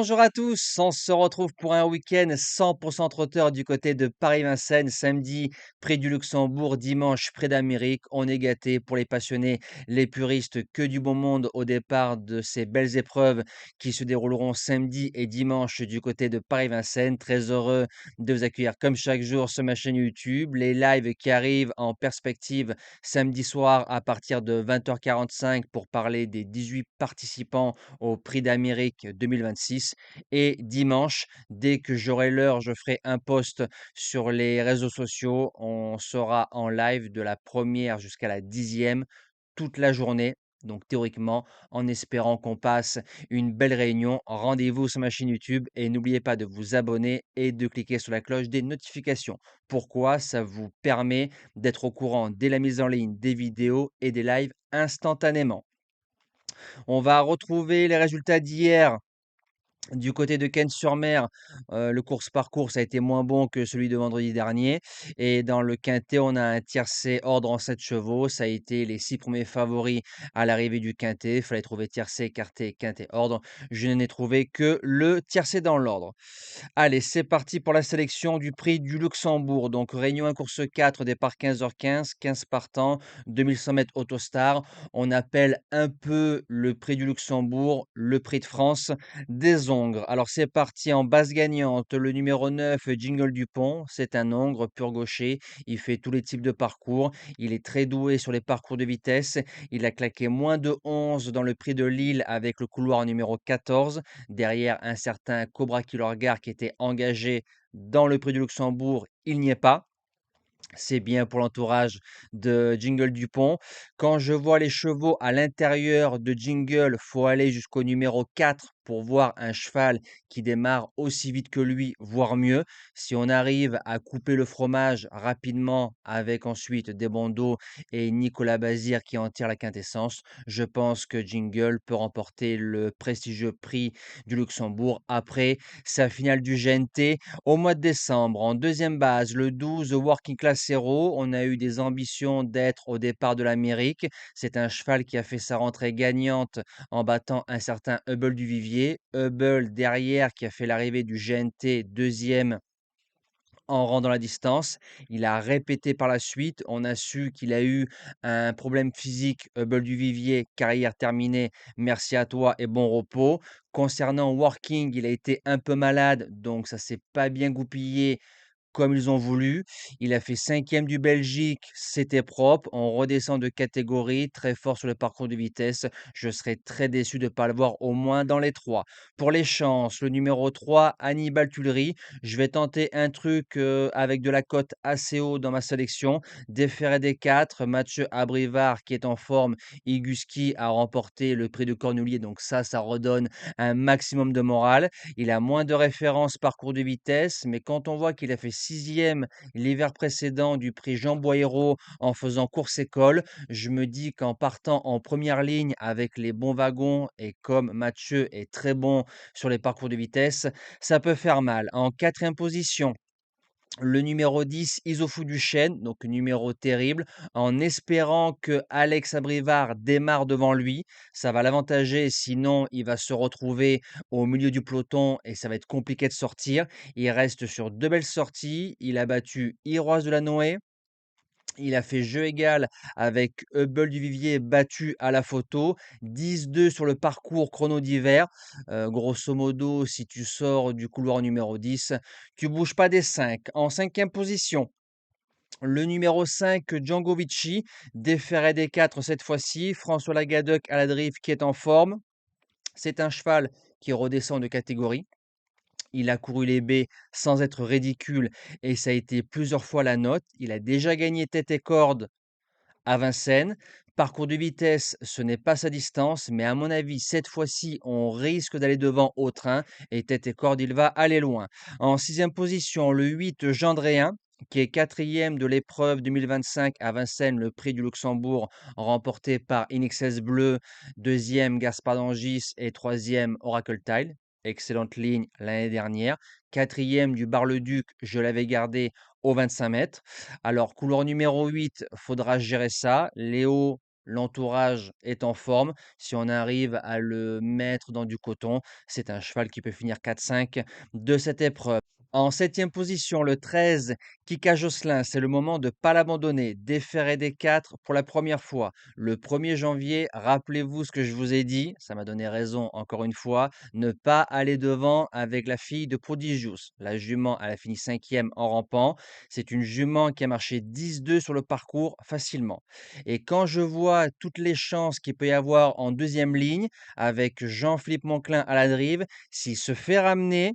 Bonjour à tous, on se retrouve pour un week-end 100% trotteur du côté de Paris-Vincennes, samedi près du Luxembourg, dimanche près d'Amérique. On est gâtés pour les passionnés, les puristes, que du bon monde au départ de ces belles épreuves qui se dérouleront samedi et dimanche du côté de Paris-Vincennes. Très heureux de vous accueillir comme chaque jour sur ma chaîne YouTube, les lives qui arrivent en perspective samedi soir à partir de 20h45 pour parler des 18 participants au Prix d'Amérique 2026. Et dimanche, dès que j'aurai l'heure, je ferai un post sur les réseaux sociaux. On sera en live de la première jusqu'à la 10e toute la journée. Donc théoriquement, en espérant qu'on passe une belle réunion, rendez-vous sur ma chaîne YouTube et n'oubliez pas de vous abonner et de cliquer sur la cloche des notifications. Pourquoi? Ça vous permet d'être au courant dès la mise en ligne des vidéos et des lives instantanément. On va retrouver les résultats d'hier du côté de Cannes-sur-Mer. Le course-par-course a été moins bon que celui de vendredi dernier et dans le quintet, on a un tiercé ordre en 7 chevaux. Ça a été les 6 premiers favoris à l'arrivée du quintet. Il fallait trouver tiercé, écarté, quintet, ordre. Je n'ai trouvé que le tiercé dans l'ordre. Allez, c'est parti pour la sélection du prix du Luxembourg. Donc, Réunion 1, course 4, départ 15h15, 15 partants, 2100 mètres Autostar. On appelle un peu le prix du Luxembourg le prix de France des ongres. Alors, c'est parti en base gagnante. Le numéro 9, Jingle Dupont. C'est un ongre pur gaucher. Il fait tous les types de parcours. Il est très doué sur les parcours de vitesse. Il a claqué moins de 11 dans le prix de Lille avec le couloir numéro 14. Derrière, un certain Cobra Killer Gar qui était engagé dans le prix du Luxembourg, il n'y est pas. C'est bien pour l'entourage de Jingle Dupont. Quand je vois les chevaux à l'intérieur de Jingle, faut aller jusqu'au numéro 4 pour voir un cheval qui démarre aussi vite que lui, voire mieux. Si on arrive à couper le fromage rapidement avec ensuite des bandeaux et Nicolas Bazir qui en tire la quintessence, je pense que Jingle peut remporter le prestigieux prix du Luxembourg après sa finale du GNT au mois de décembre. En deuxième base, le 12 Working Class Hero. On a eu des ambitions d'être au départ de l'Amérique. C'est un cheval qui a fait sa rentrée gagnante en battant un certain Hubble du Vivier. Hubble derrière qui a fait l'arrivée du GNT deuxième en rendant la distance. Il a répété par la suite. On a su qu'il a eu un problème physique, Hubble du Vivier, carrière terminée. Merci à toi et bon repos. Concernant Working, il a été un peu malade, donc ça s'est pas bien goupillé comme ils ont voulu. Il a fait cinquième du Belgique, c'était propre. On redescend de catégorie, très fort sur le parcours de vitesse. Je serais très déçu de ne pas le voir au moins dans les trois. Pour les chances, le numéro 3, Hannibal Tuileries. Je vais tenter un truc avec de la cote assez haut dans ma sélection. Déféré des 4, Mathieu Abrivard qui est en forme. Iguski a remporté le prix de Cornulier, donc ça redonne un maximum de morale. Il a moins de références parcours de vitesse, mais quand on voit qu'il a fait sixième l'hiver précédent du prix Jean Boyero en faisant course école, je me dis qu'en partant en première ligne avec les bons wagons et comme Mathieu est très bon sur les parcours de vitesse, ça peut faire mal. En quatrième position, le numéro 10, Isofou Duchesne, donc numéro terrible, en espérant que Alex Abrivard démarre devant lui. Ça va l'avantager, sinon il va se retrouver au milieu du peloton et ça va être compliqué de sortir. Il reste sur deux belles sorties. Il a battu Iroise de la Noé. Il a fait jeu égal avec Hubble du Vivier battu à la photo, 10-2 sur le parcours chrono d'hiver. Grosso modo, si tu sors du couloir numéro 10, tu bouges pas des 5. En cinquième position, le numéro 5, Django Vici, déféré des 4 cette fois-ci. François Lagadec à la drift qui est en forme. C'est un cheval qui redescend de catégorie. Il a couru les baies sans être ridicule et ça a été plusieurs fois la note. Il a déjà gagné tête et corde à Vincennes. Parcours de vitesse, ce n'est pas sa distance, mais à mon avis, cette fois-ci, on risque d'aller devant au train et tête et corde, il va aller loin. En sixième position, le 8, Gendréen, qui est quatrième de l'épreuve 2025 à Vincennes, le prix du Luxembourg, remporté par INXS Bleu, deuxième Gaspard d'Angis et troisième Oracle Tile. Excellente ligne l'année dernière. Quatrième du Bar-le-Duc, je l'avais gardé au 25 mètres. Alors, couloir numéro 8, faudra gérer ça. Léo L'entourage est en forme. Si on arrive à le mettre dans du coton, c'est un cheval qui peut finir 4-5 de cette épreuve. En septième position, le 13, Kika Josselin. C'est le moment de ne pas l'abandonner. Déféré des 4 pour la première fois. Le 1er janvier, rappelez-vous ce que je vous ai dit. Ça m'a donné raison encore une fois. Ne pas aller devant avec la fille de Prodigious. La jument, elle a fini cinquième en rampant. C'est une jument qui a marché 10-2 sur le parcours facilement. Et quand je vois toutes les chances qu'il peut y avoir en deuxième ligne, avec Jean-Philippe Monclin à la drive, s'il se fait ramener,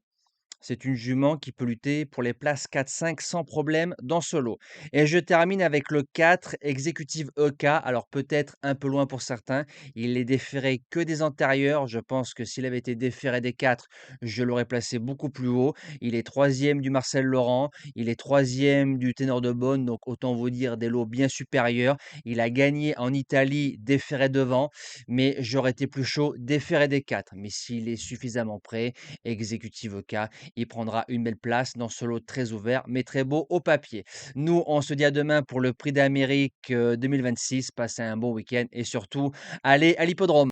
c'est une jument qui peut lutter pour les places 4-5 sans problème dans ce lot. Et je termine avec le 4, Executive EK. Alors peut-être un peu loin pour certains. Il est déféré que des antérieurs. Je pense que s'il avait été déféré des 4, je l'aurais placé beaucoup plus haut. Il est troisième du Marcel Laurent. Il est troisième du Ténor de Beaune. Donc autant vous dire des lots bien supérieurs. Il a gagné en Italie déféré devant. Mais j'aurais été plus chaud déféré des 4. Mais s'il est suffisamment prêt, Executive EK, il prendra une belle place dans ce lot très ouvert, mais très beau au papier. Nous, on se dit à demain pour le Prix d'Amérique 2026. Passez un bon week-end et surtout, allez à l'hippodrome.